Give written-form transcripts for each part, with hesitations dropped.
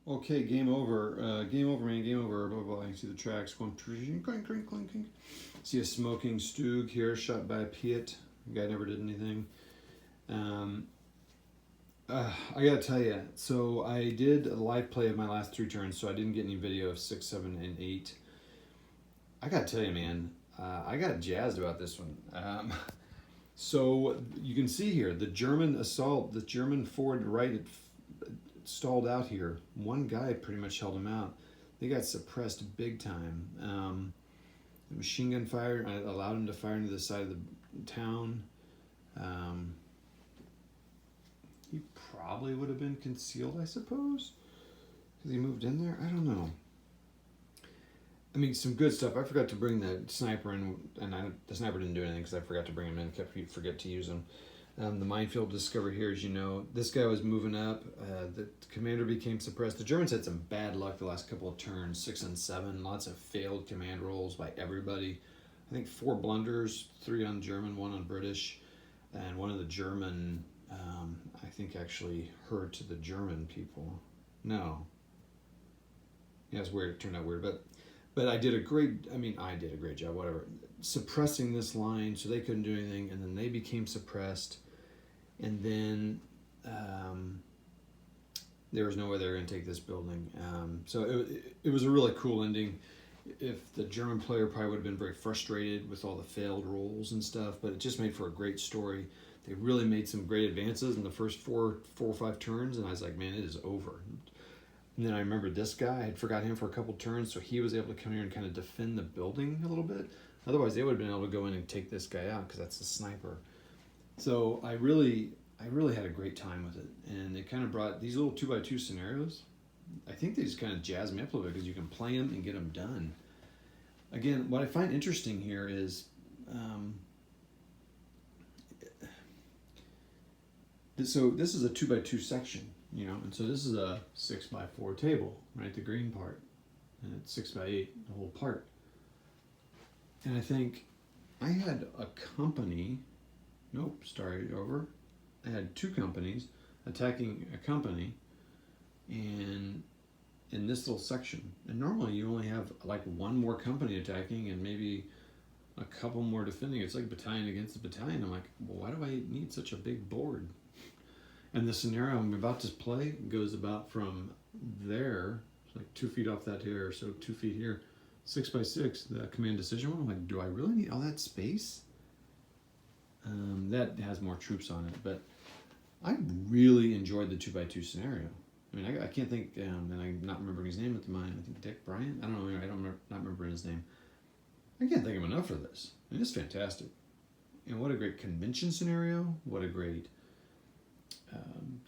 Okay, game over. Game over, man. Game over. Blah, blah, blah. You see the tracks going. Clink, clink, clink, clink. See a smoking Stug here, shot by a Piet. The guy never did anything. I gotta tell you, so I did a live play of my last 3 turns, so I didn't get any video of 6, 7, and 8. I gotta tell you, man, I got jazzed about this one. So you can see here the German assault, the German forward right stalled out here. One guy pretty much held him out. They got suppressed big time. The machine gun fire allowed him to fire into the side of the town. He probably would have been concealed, I suppose, because he moved in there. I don't know. I mean, some good stuff. I forgot to bring the sniper in, and the sniper didn't do anything because I forgot to bring him in. Forget to use him. The minefield discovered here, as you know, this guy was moving up. The commander became suppressed. The Germans had some bad luck the last couple of turns, 6 and 7. Lots of failed command rolls by everybody. I think 4 blunders, 3 on German, 1 on British, and one of the German, I think actually hurt to the German people. No. Yeah, it's weird. It turned out weird, but I did a great job, whatever, suppressing this line so they couldn't do anything, and then they became suppressed, and then there was no way they were going to take this building. So it was a really cool ending. If the German player probably would have been very frustrated with all the failed rolls and stuff, but it just made for a great story. They really made some great advances in the first 4 or 5 turns, and I was like, man, it is over. And then I remember this guy, I had forgot him for a couple turns, so he was able to come here and kind of defend the building a little bit. Otherwise, they would have been able to go in and take this guy out because that's the sniper. So I really had a great time with it. And it kind of brought these little 2x2 scenarios. I think they just kind of jazzed me up a little bit because you can play them and get them done. Again, what I find interesting here is so this is a 2x2 section. You know, and so this is a 6x4 table, right? The green part, and it's 6x8, the whole part. And I think I had a company. I had 2 companies attacking a company, and in this little section. And normally you only have like 1 more company attacking and maybe a couple more defending. It's like battalion against a battalion. I'm like, well, why do I need such a big board? And the scenario I'm about to play goes about from there, like 2 feet off that here, so 2 feet here, 6x6, the command decision one. I'm like, do I really need all that space? That has more troops on it, but I really enjoyed the 2x2 scenario. I mean, I can't think, and I'm not remembering his name at the moment. I think Dick Bryant. I don't know. I don't not remember his name. I can't think of enough for this. I mean, it's fantastic. And what a great convention scenario. What a great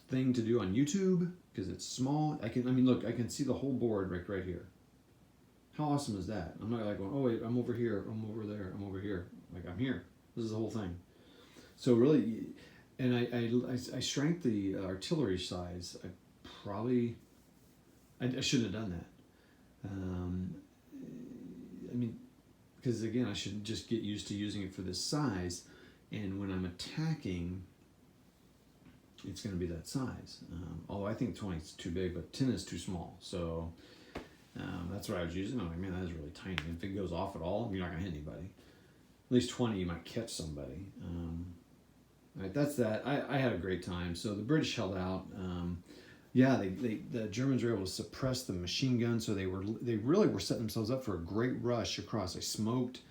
thing to do on YouTube because it's small. I can see the whole board right here. How awesome is that? I'm not like going, oh wait, I'm over here, I'm over there, I'm over here. Like I'm here. This is the whole thing. So really, and I shrank the artillery size. I shouldn't have done that. I mean, because again, I should just get used to using it for this size, and when I'm attacking, it's going to be that size. Although I think 20 is too big, but 10 is too small. So that's what I was using. I'm like, man, that is really tiny. If it goes off at all, you're not going to hit anybody. At least 20, you might catch somebody. All right, that's that. I had a great time. So the British held out. The Germans were able to suppress the machine gun, so they really were setting themselves up for a great rush across. They smoked,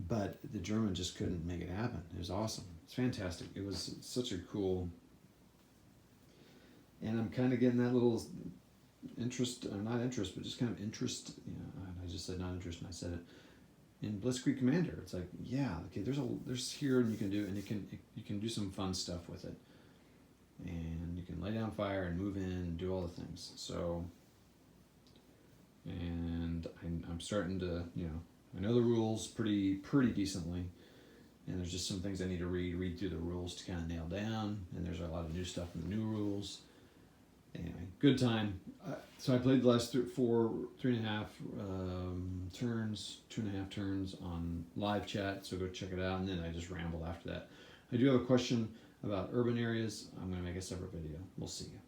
but the Germans just couldn't make it happen. It was awesome. It's fantastic. It was such a cool, and I'm kind of getting that little interest, not interest, but just kind of interest. You know, I just said not interest, and I said it in Blitzkrieg Commander. It's like, yeah, okay, there's here, and you can do, and you can do some fun stuff with it, and you can lay down fire and move in and do all the things. So, and I'm starting to, I know the rules pretty decently. And there's just some things I need to read through the rules to kind of nail down. And there's a lot of new stuff in the new rules. Anyway, good time. So I played the last 3.5 turns, 2.5 turns on live chat. So go check it out. And then I just rambled after that. I do have a question about urban areas. I'm going to make a separate video. We'll see you.